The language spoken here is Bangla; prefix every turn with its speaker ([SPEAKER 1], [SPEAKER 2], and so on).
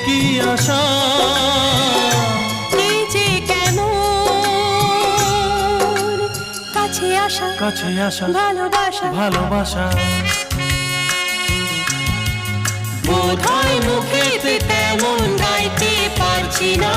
[SPEAKER 1] কি আশা
[SPEAKER 2] এই যে কেমন কাছে আসা
[SPEAKER 1] কাছে আসা
[SPEAKER 2] ভালোবাসা
[SPEAKER 1] ভালোবাসা
[SPEAKER 2] বোধহয় মুখেতে তেমন গাইতে পারছি না